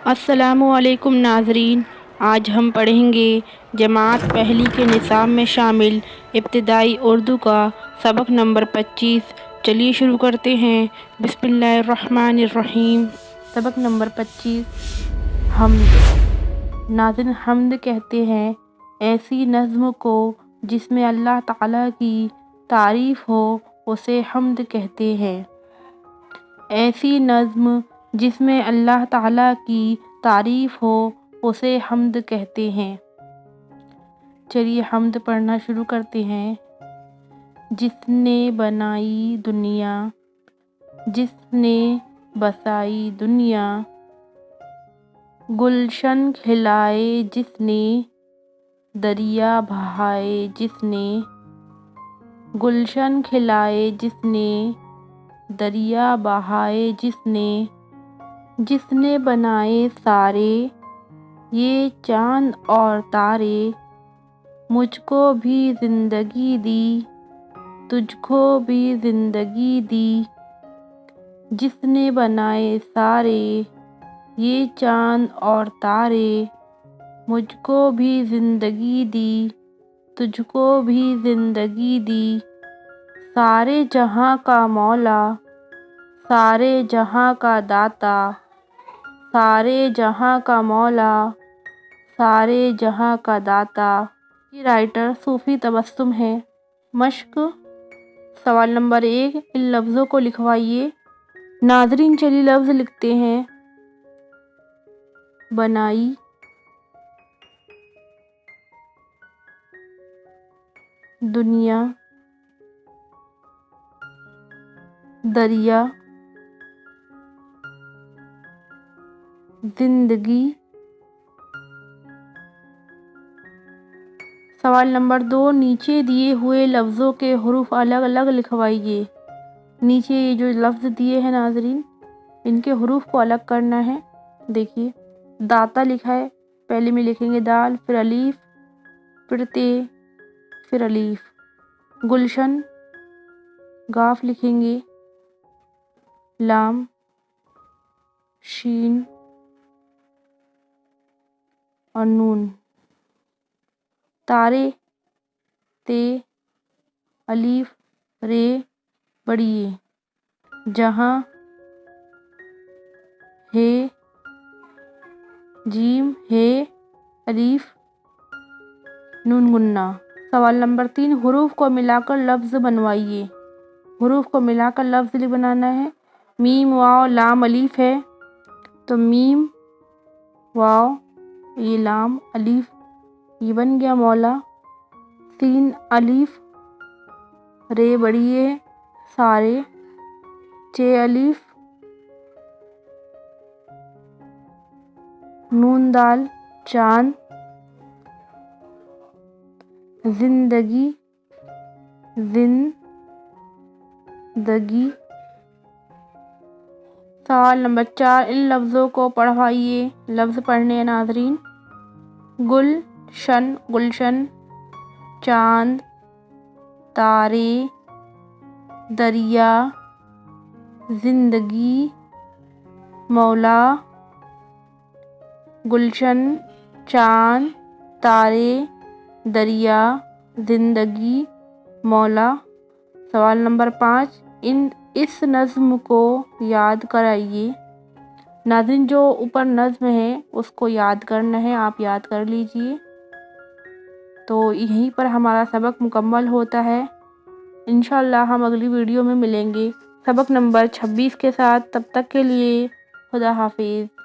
السلام علیکم ناظرین، آج ہم پڑھیں گے جماعت پہلی کے نصاب میں شامل ابتدائی اردو کا سبق نمبر 25۔ چلیے شروع کرتے ہیں۔ بسم اللہ الرحمن الرحیم۔ سبق نمبر 25، حمد۔ ناظرین، حمد کہتے ہیں ایسی نظم کو جس میں اللہ تعالیٰ کی تعریف ہو، اسے حمد کہتے ہیں۔ ایسی نظم جس میں اللہ تعالیٰ کی تعریف ہو، اسے حمد کہتے ہیں۔ چلیے حمد پڑھنا شروع کرتے ہیں۔ جس نے بنائی دنیا، جس نے بسائی دنیا، گلشن کھلائے جس نے، دریا بہائے جس نے، گلشن کھلائے جس نے، دریا بہائے جس نے بنائے سارے یہ چاند اور تارے، مجھ کو بھی زندگی دی، تجھ کو بھی زندگی دی، جس نے بنائے سارے یہ چاند اور تارے، مجھ کو بھی زندگی دی، تجھ کو بھی زندگی دی، سارے جہاں کا مولا، سارے جہاں کا داتا، سارے جہاں کا مولا، سارے جہاں کا داتا۔ یہ رائٹر صوفی تبسم ہے۔ مشق سوال نمبر 1، ان لفظوں کو لکھوائیے۔ ناظرین چلیے لفظ لکھتے ہیں۔ بنائی، دنیا، دریا، زندگی۔ سوال نمبر 2، نیچے دیے ہوئے لفظوں کے حروف الگ الگ لکھوائیے۔ نیچے یہ جو لفظ دیے ہیں ناظرین، ان کے حروف کو الگ کرنا ہے۔ دیکھیے داتا لکھا ہے، پہلے میں لکھیں گے دال، پھر الف، پھر تے، پھر الف۔ گلشن، گاف لکھیں گے، لام، شین اور نون۔ تارے، تے، الف، رے، بڑی اے۔ جہاں، ہے، جیم، ہے، الف، نون گنا۔ سوال نمبر 3، حروف کو ملا کر لفظ بنوائیے۔ حروف کو ملا کر لفظ بنانا ہے۔ میم، واو، لام، الف ہے تو میم، واو، یہ لام، الف، یہ بن گیا مولا۔ سین، الف، رے، بڑی اے، سارے، چے، الف، نون، دال، چاند، زندگی، زندگی۔ سوال نمبر 4، ان لفظوں کو پڑھوائیے۔ لفظ پڑھنے ہیں ناظرین۔ گلشن، گلشن، چاند، تارے، دریا، زندگی، مولا۔ گلشن، چاند، تارے، دریا، زندگی، مولا۔ سوال نمبر 5، اس نظم کو یاد کرائیے۔ ناظرین جو اوپر نظم ہے اس کو یاد کرنا ہے، آپ یاد کر لیجئے۔ تو یہیں پر ہمارا سبق مکمل ہوتا ہے۔ انشاءاللہ ہم اگلی ویڈیو میں ملیں گے سبق نمبر 26 کے ساتھ۔ تب تک کے لیے خدا حافظ۔